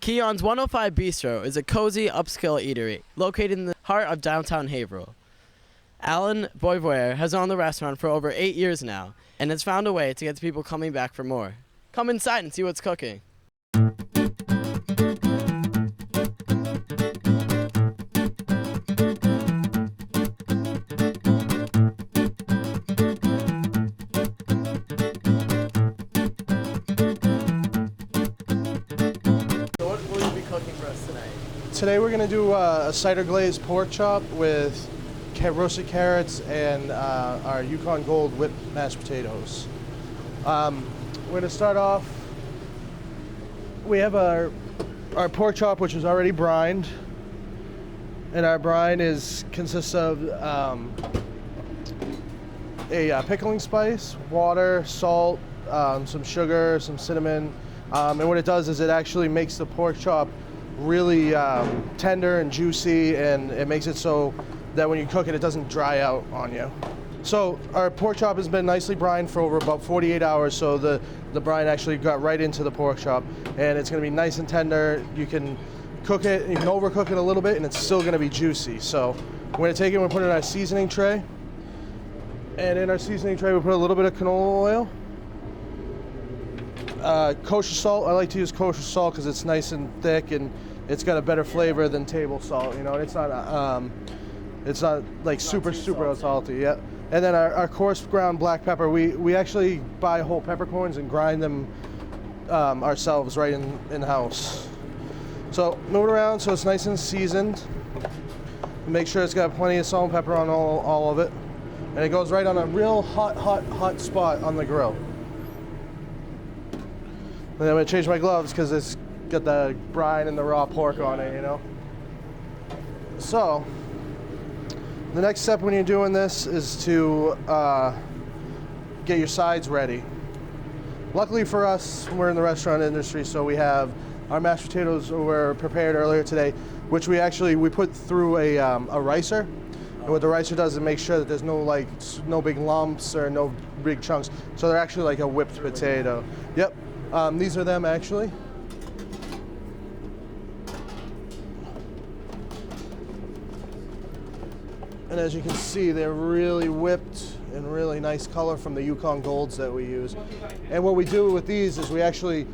Keon's 105 Bistro is a cozy upscale eatery located in the heart of downtown Haverhill. Alan Boisvert has owned the restaurant for over 8 years now and has found a way to get the people coming back for more. Come inside and see what's cooking. Cooking for us tonight? Today we're going to do a cider glazed pork chop with roasted carrots and our Yukon Gold whipped mashed potatoes. We're going to start off, we have our pork chop, which is already brined, and our brine consists of a pickling spice, water, salt, some sugar, some cinnamon. And what it does is it actually makes the pork chop really tender and juicy, and it makes it so that when you cook it, it doesn't dry out on you. So our pork chop has been nicely brined for over about 48 hours, so the brine actually got right into the pork chop, and it's going to be nice and tender. You can cook it, you can overcook it a little bit, and it's still going to be juicy. So we're going to take it and we'll put it in our seasoning tray, and in our seasoning tray we put a little bit of canola oil. Kosher salt, I like to use kosher salt because it's nice and thick and it's got a better flavor than table salt, you know, and it's not like super salty, yeah. And then our coarse ground black pepper, we actually buy whole peppercorns and grind them ourselves right in house. So move it around so it's nice and seasoned. Make sure it's got plenty of salt and pepper on all of it. And it goes right on a real hot spot on the grill. And then I'm going to change my gloves because it's got the brine and the raw pork on it, you know. So, the next step when you're doing this is to get your sides ready. Luckily for us, we're in the restaurant industry, so we have our mashed potatoes were prepared earlier today, which we put through a ricer. And what the ricer does is make sure that there's no big lumps or no big chunks. So they're actually like a whipped potato. Yep. These are them actually. And as you can see, they're really whipped and really nice color from the Yukon Golds that we use. And what we do with these is we actually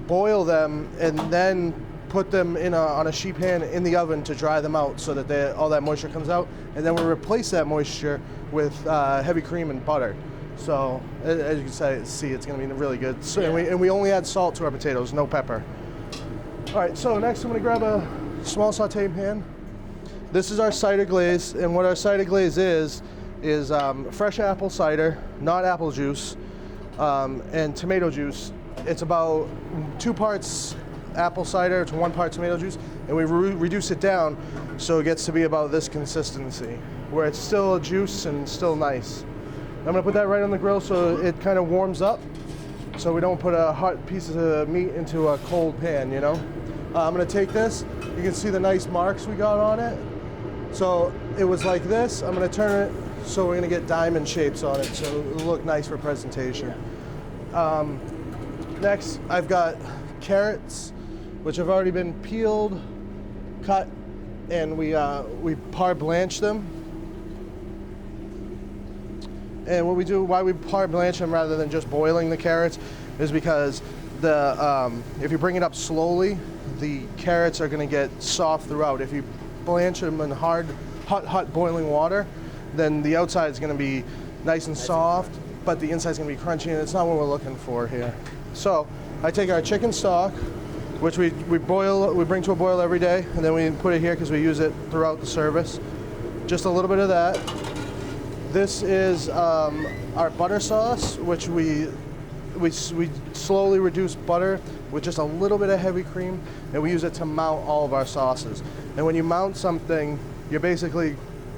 boil them and then put them on a sheet pan in the oven to dry them out so that all that moisture comes out. And then we replace that moisture with heavy cream and butter. So as you can see, it's going to be really good. So, and we only add salt to our potatoes, no pepper. All right, so next I'm going to grab a small sauté pan. This is our cider glaze, and what our cider glaze is fresh apple cider, not apple juice, and tomato juice. It's about 2 parts apple cider to 1 part tomato juice, and we reduce it down so it gets to be about this consistency, where it's still a juice and still nice. I'm going to put that right on the grill so it kind of warms up, so we don't put a hot piece of meat into a cold pan, you know. I'm going to take this. You can see the nice marks we got on it. So it was like this. I'm going to turn it so we're going to get diamond shapes on it so it'll look nice for presentation. Next, I've got carrots, which have already been peeled, cut, and we par blanch them. And what we do, why we par blanch them rather than just boiling the carrots, is because if you bring it up slowly, the carrots are going to get soft throughout. If you blanch them in hot boiling water, then the outside is going to be nice and soft, but the inside is going to be crunchy, and it's not what we're looking for here. So I take our chicken stock, which we bring to a boil every day, and then we put it here because we use it throughout the service. Just a little bit of that. This is our butter sauce, which we slowly reduce butter with just a little bit of heavy cream, and we use it to mount all of our sauces. And when you mount something, you're basically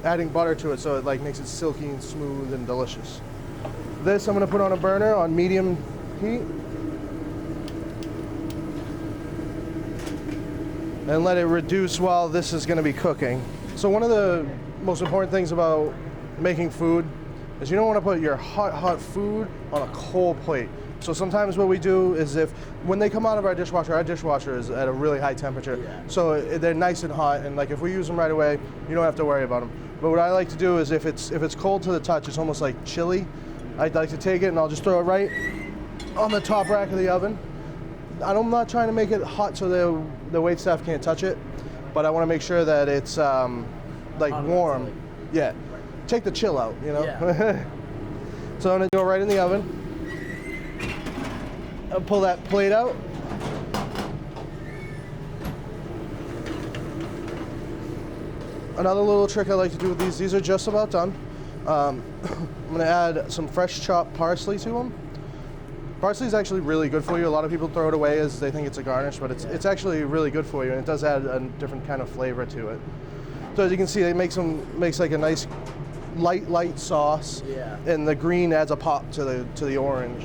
adding butter to it, so it like makes it silky and smooth and delicious. This I'm going to put on a burner on medium heat and let it reduce while this is going to be cooking. So one of the most important things about making food is you don't want to put your hot food on a cold plate. So sometimes what we do is when they come out of our dishwasher is at a really high temperature. Yeah. So they're nice and hot, and like if we use them right away, you don't have to worry about them. But what I like to do is if it's cold to the touch, it's almost like chili. I'd like to take it and I'll just throw it right on the top rack of the oven. I'm not trying to make it hot so the wait staff can't touch it, but I want to make sure that it's like warm. Yeah. Take the chill out, you know? Yeah. So I'm gonna go right in the oven. I'll pull that plate out. Another little trick I like to do with these are just about done. I'm gonna add some fresh chopped parsley to them. Parsley is actually really good for you. A lot of people throw it away as they think it's a garnish, but it's actually really good for you, and it does add a different kind of flavor to it. So as you can see, it makes like a nice light sauce, Yeah. and the green adds a pop to the orange.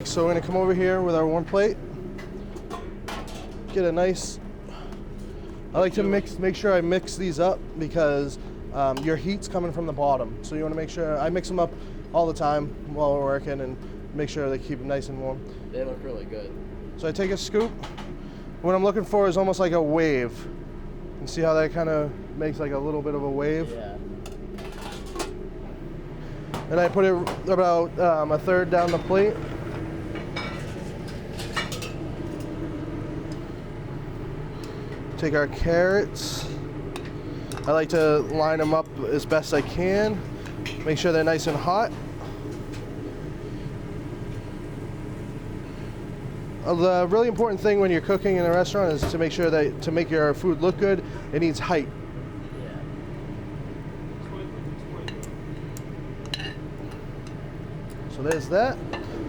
So we're gonna come over here with our warm plate. Get a nice. I like to make sure I mix these up because your heat's coming from the bottom. So you want to make sure I mix them up all the time while we're working and make sure they keep them nice and warm. They look really good. So I take a scoop. What I'm looking for is almost like a wave. And see how that kind of makes like a little bit of a wave? Yeah. And I put it about a third down the plate. Take our carrots. I like to line them up as best I can. Make sure they're nice and hot. The really important thing when you're cooking in a restaurant is to make sure that to make your food look good, it needs height. So there's that.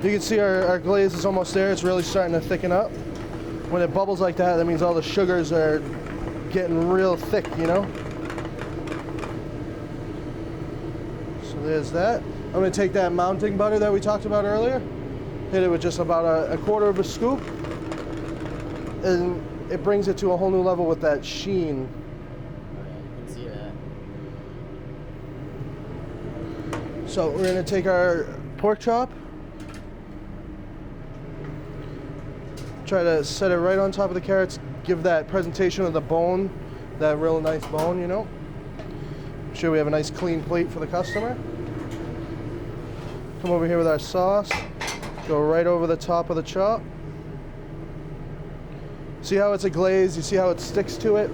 You can see our glaze is almost there. It's really starting to thicken up. When it bubbles like that, that means all the sugars are getting real thick, you know? So there's that. I'm gonna take that mounting butter that we talked about earlier, hit it with just about a quarter of a scoop, and it brings it to a whole new level with that sheen. You can see that. So we're gonna take our pork chop, try to set it right on top of the carrots, give that presentation of the bone, that real nice bone, you know. Make sure we have a nice clean plate for the customer. Come over here with our sauce, go right over the top of the chop. See how it's a glaze, you see how it sticks to it?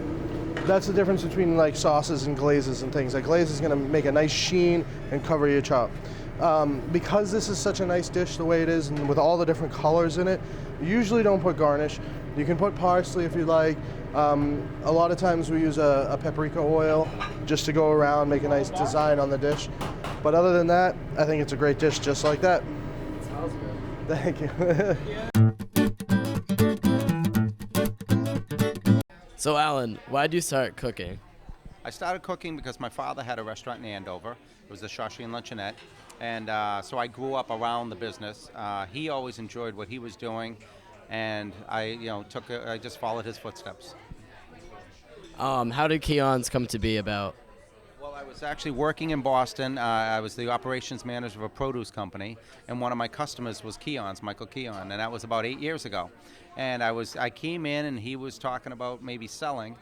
That's the difference between like sauces and glazes and things. Like glaze is gonna make a nice sheen and cover your chop. Because this is such a nice dish the way it is and with all the different colors in it, you usually don't put garnish. You can put parsley if you like. A lot of times we use a paprika oil just to go around, make a nice design on the dish. But other than that, I think it's a great dish just like that. It smells good. Thank you. So Alan, why'd you start cooking? I started cooking because my father had a restaurant in Andover. It was the Shashi and Luncheonette. And so I grew up around the business. He always enjoyed what he was doing, and I just followed his footsteps. How did Keon's come to be about? Well, I was actually working in Boston. I was the operations manager of a produce company, and one of my customers was Keon's, Michael Keon, and that was about 8 years ago. And I came in, and he was talking about maybe selling,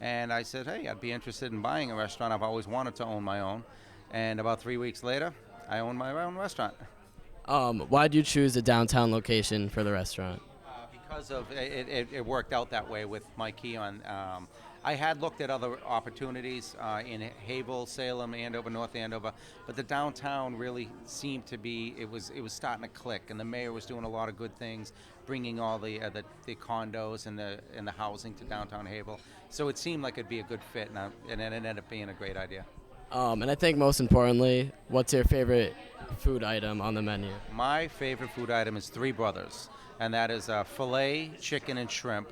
and I said, hey, I'd be interested in buying a restaurant. I've always wanted to own my own. And about 3 weeks later, I own my own restaurant. Why'd you choose a downtown location for the restaurant? Because of it worked out that way with Mike Keon. I had looked at other opportunities in Haverhill, Salem, Andover, North Andover, but the downtown really seemed to be, it was starting to click, and the mayor was doing a lot of good things, bringing all the condos and the housing to downtown Haverhill. So it seemed like it'd be a good fit, and it ended up being a great idea. And I think most importantly, what's your favorite food item on the menu? My favorite food item is Three Brothers, and that is filet, chicken, and shrimp,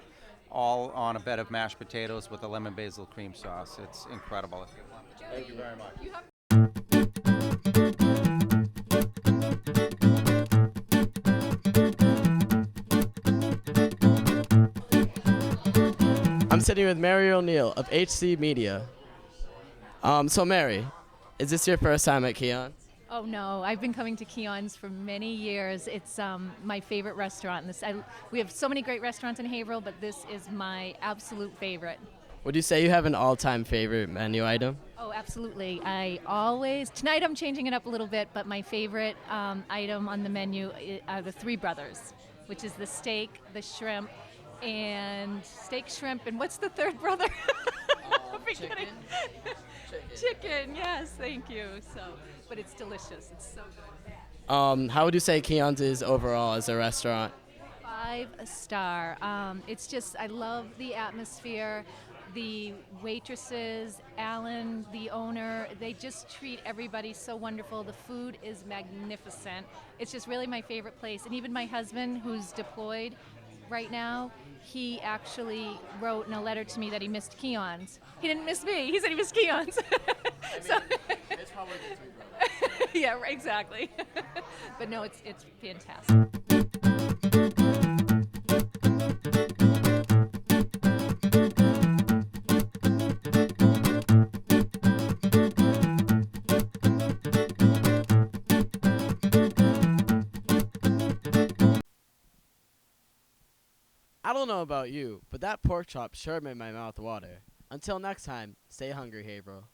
all on a bed of mashed potatoes with a lemon basil cream sauce. It's incredible. Thank you very much. I'm sitting with Mary O'Neill of HC Media. So Mary, is this your first time at Keon? Oh no, I've been coming to Keon's for many years. It's my favorite restaurant. We have so many great restaurants in Haverhill, but this is my absolute favorite. Would you say you have an all-time favorite menu item? Oh, absolutely. Tonight I'm changing it up a little bit, but my favorite item on the menu are the Three Brothers, which is the steak, the shrimp, and steak, shrimp, and what's the third brother? I'm forgetting. Chicken, yes, thank you. But it's delicious. It's so good. How would you say Keon's is overall as a restaurant? 5-star. It's just, I love the atmosphere. The waitresses, Alan, the owner, they just treat everybody so wonderful. The food is magnificent. It's just really my favorite place. And even my husband, who's deployed right now, he actually wrote in a letter to me that he missed Keon's. He didn't miss me. He said he missed Keon's. It's probably the Three Brothers. Yeah, right, exactly. But no, it's fantastic. I don't know about you, but that pork chop sure made my mouth water. Until next time, stay hungry, Haverhill.